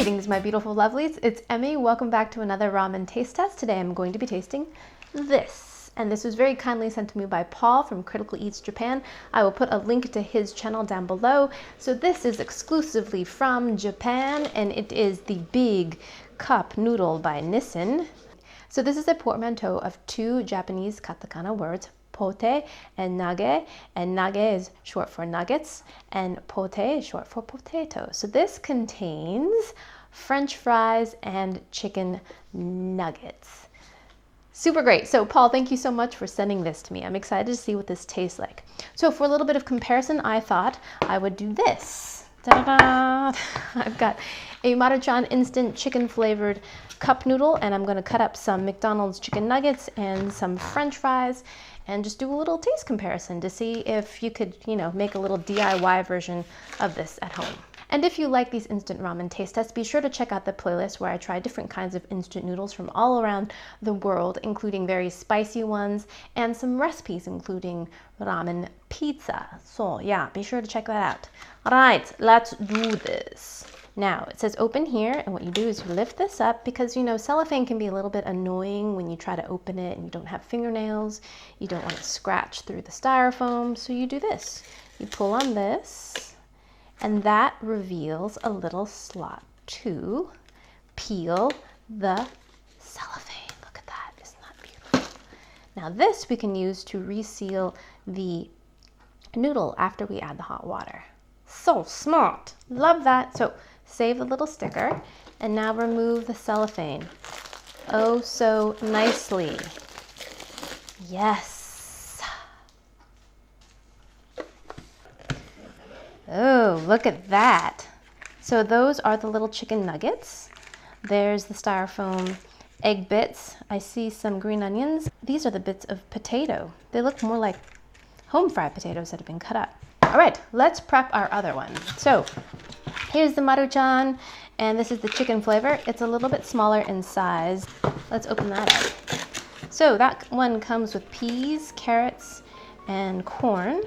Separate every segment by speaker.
Speaker 1: Greetings, my beautiful lovelies. It's Emmy. Welcome back to another ramen taste test. Today I'm going to be tasting this. And this was very kindly sent to me by Paul from Critical Eats Japan. I will put a link to his channel down below. So this is exclusively from Japan, and it is the Big Cup Noodle by Nissin. So this is a portmanteau of two Japanese katakana words, pote and nage, and nage is short for nuggets, and pote is short for potato. So this contains French fries and chicken nuggets. Super great. So Paul, thank you so much for sending this to me. I'm excited to see what this tastes like. So for a little bit of comparison, I thought I would do this. Ta-da! I've got a Maruchan instant chicken flavored cup noodle, and I'm going to cut up some McDonald's chicken nuggets and some French fries and just do a little taste comparison to see if you could, make a little DIY version of this at home. And if you like these instant ramen taste tests, be sure to check out the playlist where I try different kinds of instant noodles from all around the world, including very spicy ones and some recipes, including ramen pizza. So yeah, be sure to check that out. All right, let's do this. Now, it says open here, and what you do is you lift this up because, cellophane can be a little bit annoying when you try to open it and you don't have fingernails. You don't want to scratch through the styrofoam, so you do this. You pull on this, and that reveals a little slot to peel the cellophane. Look at that, isn't that beautiful? Now this we can use to reseal the noodle after we add the hot water. So smart, love that. So save the little sticker, and now remove the cellophane. Oh, so nicely. Yes. Oh, look at that. So those are the little chicken nuggets. There's the styrofoam egg bits. I see some green onions. These are the bits of potato. They look more like home fried potatoes that have been cut up. All right, let's prep our other one. So here's the Maruchan, and this is the chicken flavor. It's a little bit smaller in size. Let's open that up. So that one comes with peas, carrots, and corn.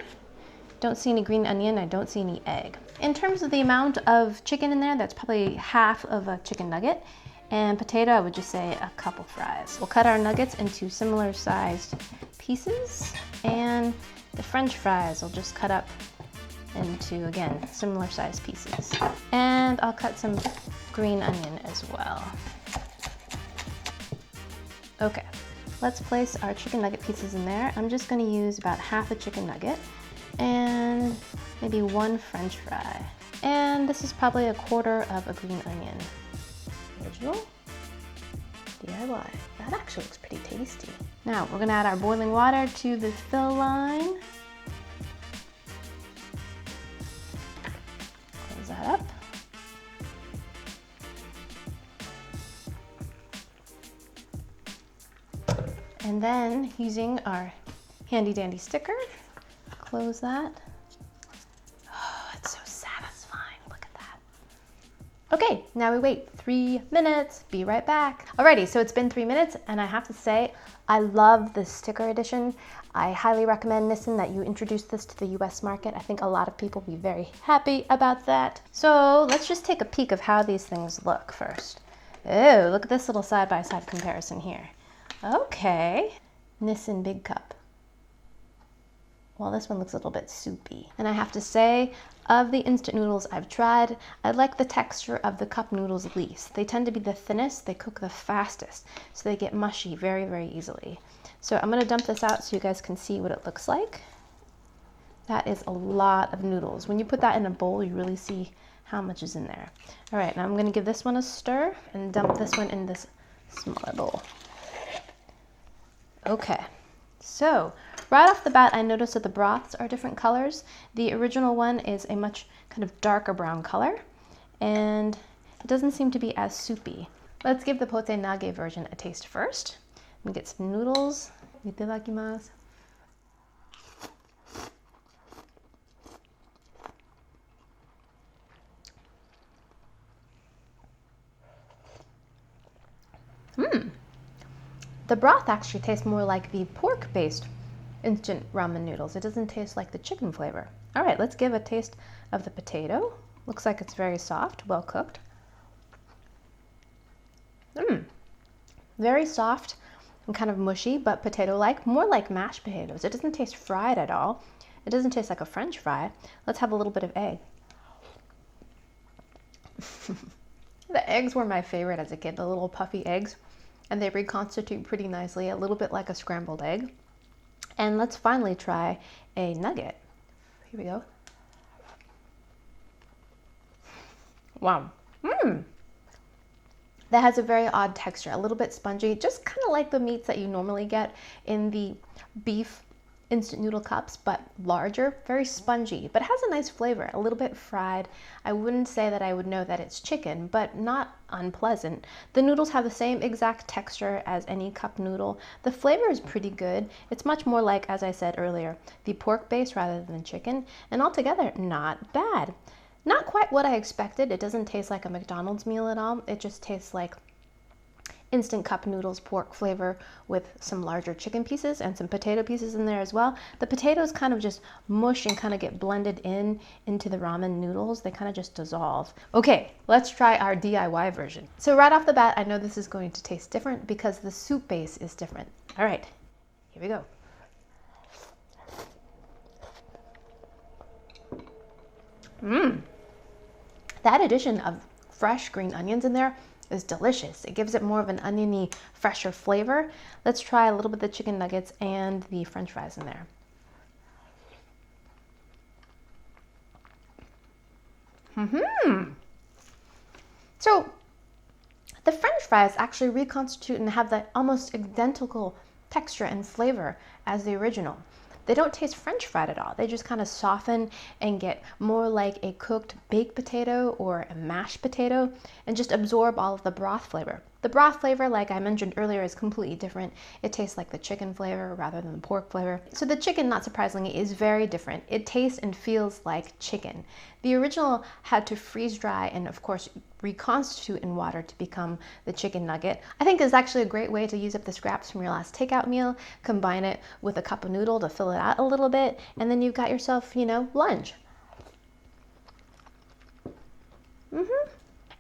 Speaker 1: Don't see any green onion. I don't see any egg. In terms of the amount of chicken in there, that's probably half of a chicken nugget. And potato, I would just say a couple fries. We'll cut our nuggets into similar sized pieces, and the French fries I'll just cut up into, again, similar sized pieces. And I'll cut some green onion as well. Okay, let's place our chicken nugget pieces in there. I'm just gonna use about half a chicken nugget and maybe one French fry. And this is probably a quarter of a green onion. Original, DIY. That actually looks pretty tasty. Now we're gonna add our boiling water to the fill line. Close that up. And then using our handy dandy sticker, close that. Oh, it's so satisfying. Look at that. Okay, now we wait 3 minutes. Be right back. Alrighty, so it's been 3 minutes, and I have to say, I love the sticker edition. I highly recommend, Nissin, that you introduce this to the US market. I think a lot of people will be very happy about that. So let's just take a peek of how these things look first. Oh, look at this little side-by-side comparison here. Okay, Nissin Big Cup. Well, this one looks a little bit soupy. And I have to say, of the instant noodles I've tried, I like the texture of the cup noodles least. They tend to be the thinnest, they cook the fastest, so they get mushy very, very easily. So I'm gonna dump this out so you guys can see what it looks like. That is a lot of noodles. When you put that in a bowl, you really see how much is in there. All right, now I'm gonna give this one a stir and dump this one in this smaller bowl. Okay, so right off the bat, I noticed that the broths are different colors. The original one is a much kind of darker brown color, and it doesn't seem to be as soupy. Let's give the Potenage version a taste first. Let me get some noodles. Itadakimasu. The broth actually tastes more like the pork-based instant ramen noodles. It doesn't taste like the chicken flavor. All right, let's give a taste of the potato. Looks like it's very soft, well cooked. Very soft and kind of mushy, but potato-like, more like mashed potatoes. It doesn't taste fried at all. It doesn't taste like a French fry. Let's have a little bit of egg. The eggs were my favorite as a kid, the little puffy eggs, and they reconstitute pretty nicely, a little bit like a scrambled egg. And let's finally try a nugget. Here we go. Wow. That has a very odd texture, a little bit spongy, just kind of like the meats that you normally get in the beef instant noodle cups, but larger, very spongy, but has a nice flavor, a little bit fried. I wouldn't say that I would know that it's chicken, but not unpleasant. The noodles have the same exact texture as any cup noodle. The flavor is pretty good. It's much more like, as I said earlier, the pork base rather than chicken, and altogether, not bad. Not quite what I expected. It doesn't taste like a McDonald's meal at all. It just tastes like instant cup noodles pork flavor with some larger chicken pieces and some potato pieces in there as well. The potatoes kind of just mush and kind of get blended into the ramen noodles. They kind of just dissolve. Okay, let's try our DIY version. So right off the bat, I know this is going to taste different because the soup base is different. All right, here we go. That addition of fresh green onions in there is delicious. It gives it more of an oniony, fresher flavor. Let's try a little bit of the chicken nuggets and the French fries in there. So the French fries actually reconstitute and have the almost identical texture and flavor as the original. They don't taste French fried at all. They just kind of soften and get more like a cooked baked potato or a mashed potato and just absorb all of the broth flavor. The broth flavor, like I mentioned earlier, is completely different. It tastes like the chicken flavor rather than the pork flavor. So the chicken, not surprisingly, is very different. It tastes and feels like chicken. The original had to freeze dry and, of course, reconstitute in water to become the chicken nugget. I think it's actually a great way to use up the scraps from your last takeout meal, combine it with a cup of noodle to fill it out a little bit, and then you've got yourself, lunch.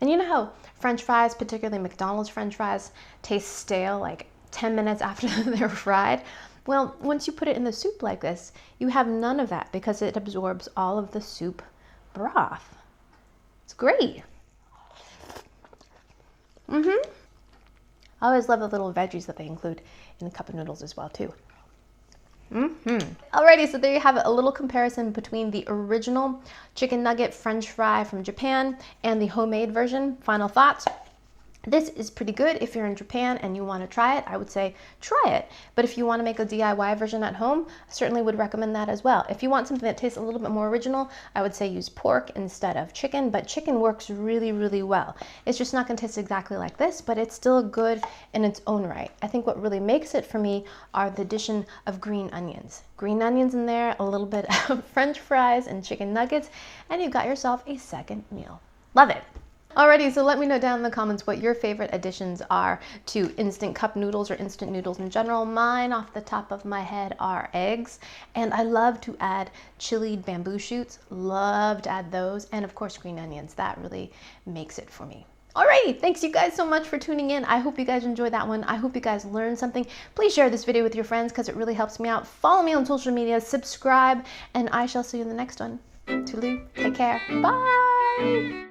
Speaker 1: And you know how French fries, particularly McDonald's French fries, taste stale like 10 minutes after they're fried? Well, once you put it in the soup like this, you have none of that because it absorbs all of the soup broth. It's great. I always love the little veggies that they include in the cup of noodles as well, too. Alrighty, so there you have it, a little comparison between the original chicken nugget French fry from Japan and the homemade version. Final thoughts. This is pretty good if you're in Japan and you want to try it. I would say try it. But if you want to make a DIY version at home, I certainly would recommend that as well. If you want something that tastes a little bit more original, I would say use pork instead of chicken, but chicken works really, really well. It's just not going to taste exactly like this, but it's still good in its own right. I think what really makes it for me are the addition of green onions. Green onions in there, a little bit of French fries and chicken nuggets, and you've got yourself a second meal. Love it. Alrighty, so let me know down in the comments what your favorite additions are to instant cup noodles or instant noodles in general. Mine, off the top of my head, are eggs, and I love to add chilied bamboo shoots. Love to add those, and of course green onions. That really makes it for me. Alrighty, thanks you guys so much for tuning in. I hope you guys enjoyed that one. I hope you guys learned something. Please share this video with your friends because it really helps me out. Follow me on social media, subscribe, and I shall see you in the next one. Toodaloo, take care, bye!